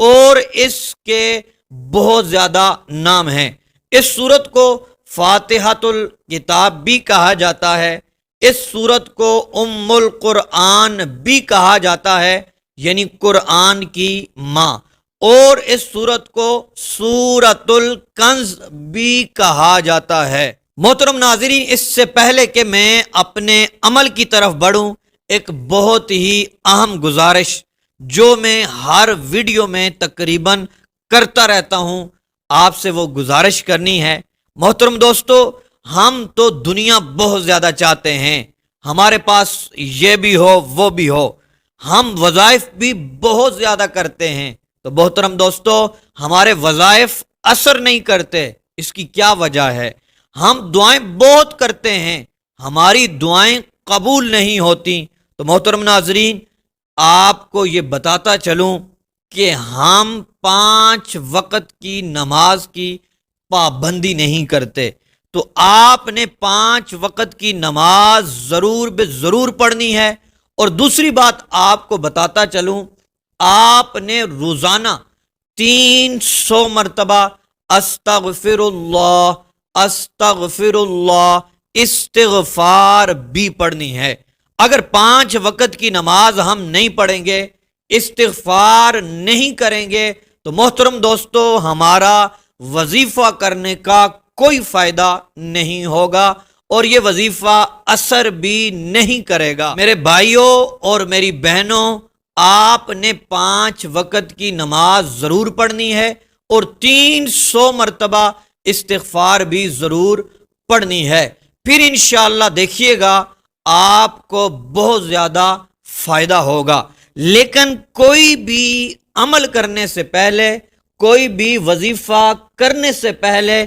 اور اس کے بہت زیادہ نام ہیں۔ اس سورت کو فاتحۃ الکتاب بھی کہا جاتا ہے، اس سورت کو ام القرآن بھی کہا جاتا ہے، یعنی قرآن کی ماں، اور اس سورت کو سورۃ الکنز بھی کہا جاتا ہے۔ محترم ناظرین، اس سے پہلے کہ میں اپنے عمل کی طرف بڑھوں، ایک بہت ہی اہم گزارش جو میں ہر ویڈیو میں تقریباً کرتا رہتا ہوں، آپ سے وہ گزارش کرنی ہے۔ محترم دوستو، ہم تو دنیا بہت زیادہ چاہتے ہیں، ہمارے پاس یہ بھی ہو وہ بھی ہو، ہم وظائف بھی بہت زیادہ کرتے ہیں، تو محترم دوستو ہمارے وظائف اثر نہیں کرتے۔ اس کی کیا وجہ ہے؟ ہم دعائیں بہت کرتے ہیں، ہماری دعائیں قبول نہیں ہوتی۔ تو محترم ناظرین، آپ کو یہ بتاتا چلوں کہ ہم 5 وقت کی نماز کی پابندی نہیں کرتے، تو آپ نے 5 وقت کی نماز ضرور بے ضرور پڑھنی ہے۔ اور دوسری بات آپ کو بتاتا چلوں، آپ نے روزانہ 300 مرتبہ استغفر اللہ استغفر اللہ استغفار بھی پڑھنی ہے۔ اگر 5 وقت کی نماز ہم نہیں پڑھیں گے، استغفار نہیں کریں گے، تو محترم دوستو ہمارا وظیفہ کرنے کا کوئی فائدہ نہیں ہوگا اور یہ وظیفہ اثر بھی نہیں کرے گا۔ میرے بھائیوں اور میری بہنوں، آپ نے 5 وقت کی نماز ضرور پڑھنی ہے اور 300 مرتبہ استغفار بھی ضرور پڑھنی ہے، پھر انشاءاللہ دیکھیے گا آپ کو بہت زیادہ فائدہ ہوگا۔ لیکن کوئی بھی عمل کرنے سے پہلے، کوئی بھی وظیفہ کرنے سے پہلے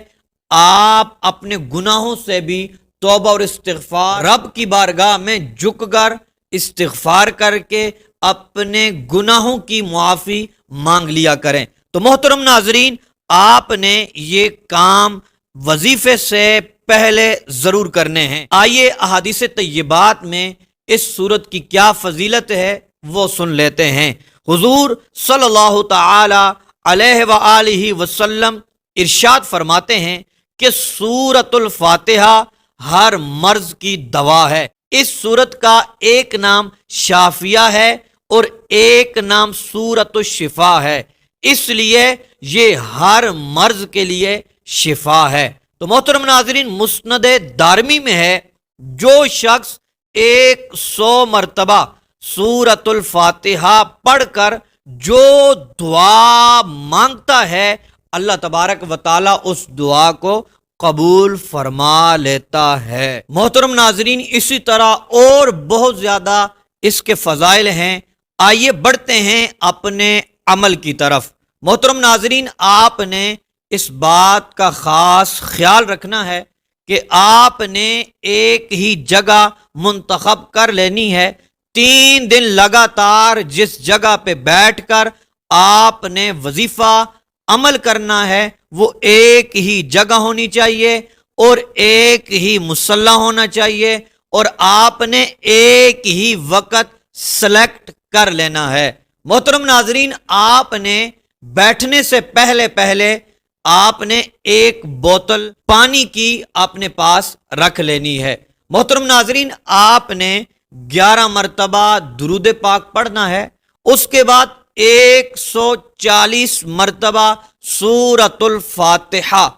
آپ اپنے گناہوں سے بھی توبہ اور استغفار، رب کی بارگاہ میں جھک کر استغفار کر کے اپنے گناہوں کی معافی مانگ لیا کریں۔ تو محترم ناظرین، آپ نے یہ کام وظیفے سے پہلے ضرور کرنے ہیں۔ آئیے احادیث طیبات میں اس سورت کی کیا فضیلت ہے وہ سن لیتے ہیں۔ حضور صلی اللہ تعالی علیہ وآلہ وسلم ارشاد فرماتے ہیں کہ سورۃ الفاتحہ ہر مرض کی دوا ہے۔ اس سورت کا ایک نام شافیہ ہے اور ایک نام سورۃ الشفا ہے، اس لیے یہ ہر مرض کے لیے شفا ہے۔ تو محترم ناظرین، مسند دارمی میں ہے، جو شخص 100 مرتبہ سورۃ الفاتحہ پڑھ کر جو دعا مانگتا ہے، اللہ تبارک و تعالیٰ اس دعا کو قبول فرما لیتا ہے۔ محترم ناظرین، اسی طرح اور بہت زیادہ اس کے فضائل ہیں۔ آئیے بڑھتے ہیں اپنے عمل کی طرف۔ محترم ناظرین، آپ نے اس بات کا خاص خیال رکھنا ہے کہ آپ نے ایک ہی جگہ منتخب کر لینی ہے۔ 3 دن لگاتار جس جگہ پہ بیٹھ کر آپ نے وظیفہ عمل کرنا ہے، وہ ایک ہی جگہ ہونی چاہیے اور ایک ہی مصلی ہونا چاہیے، اور آپ نے ایک ہی وقت سلیکٹ کر لینا ہے۔ محترم ناظرین، آپ نے بیٹھنے سے پہلے آپ نے ایک بوتل پانی کی اپنے پاس رکھ لینی ہے۔ محترم ناظرین، آپ نے 11 مرتبہ درود پاک پڑھنا ہے، اس کے بعد 140 مرتبہ سورۃ الفاتحہ،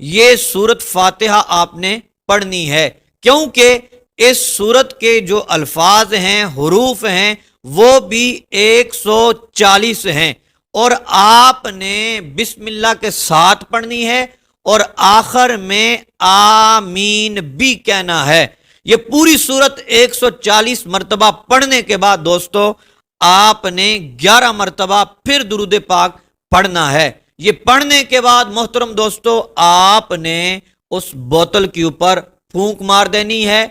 یہ سورت فاتحہ آپ نے پڑھنی ہے، کیونکہ اس سورت کے جو الفاظ ہیں، حروف ہیں، وہ بھی 140 ہیں، اور آپ نے بسم اللہ کے ساتھ پڑھنی ہے اور آخر میں آمین بھی کہنا ہے۔ یہ پوری سورت 140 مرتبہ پڑھنے کے بعد دوستو، آپ نے 11 مرتبہ پھر درود پاک پڑھنا ہے۔ یہ پڑھنے کے بعد محترم دوستو، آپ نے اس بوتل کے اوپر پھونک مار دینی ہے،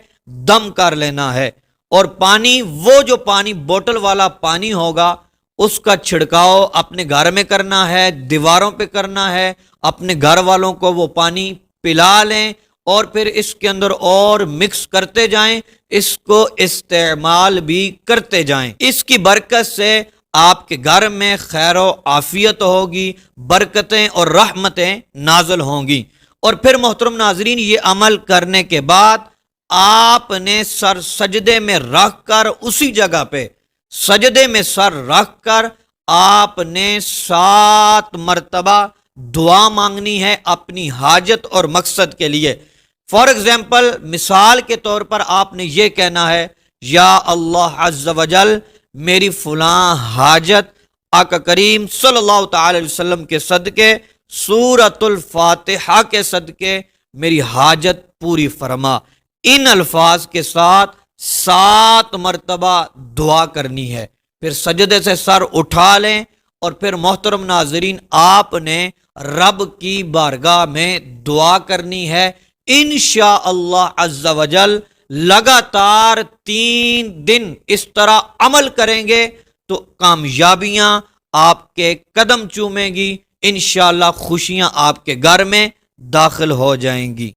دم کر لینا ہے، اور پانی، وہ جو پانی بوتل والا پانی ہوگا، اس کا چھڑکاؤ اپنے گھر میں کرنا ہے، دیواروں پہ کرنا ہے، اپنے گھر والوں کو وہ پانی پلا لیں، اور پھر اس کے اندر اور مکس کرتے جائیں، اس کو استعمال بھی کرتے جائیں۔ اس کی برکت سے آپ کے گھر میں خیر و عافیت ہوگی، برکتیں اور رحمتیں نازل ہوں گی۔ اور پھر محترم ناظرین، یہ عمل کرنے کے بعد آپ نے سر سجدے میں رکھ کر، اسی جگہ پہ سجدے میں سر رکھ کر آپ نے 7 مرتبہ دعا مانگنی ہے اپنی حاجت اور مقصد کے لیے۔ فار ایگزامپل، مثال کے طور پر آپ نے یہ کہنا ہے، یا اللہ عز و جل، میری فلاں حاجت آقا کریم صلی اللہ تعالی علیہ وسلم کے صدقے، سورۃ الفاتحہ کے صدقے میری حاجت پوری فرما۔ ان الفاظ کے ساتھ 7 مرتبہ دعا کرنی ہے، پھر سجدے سے سر اٹھا لیں، اور پھر محترم ناظرین آپ نے رب کی بارگاہ میں دعا کرنی ہے۔ انشاءاللہ عز و جل لگاتار 3 دن اس طرح عمل کریں گے تو کامیابیاں آپ کے قدم چومیں گی، انشاءاللہ خوشیاں آپ کے گھر میں داخل ہو جائیں گی۔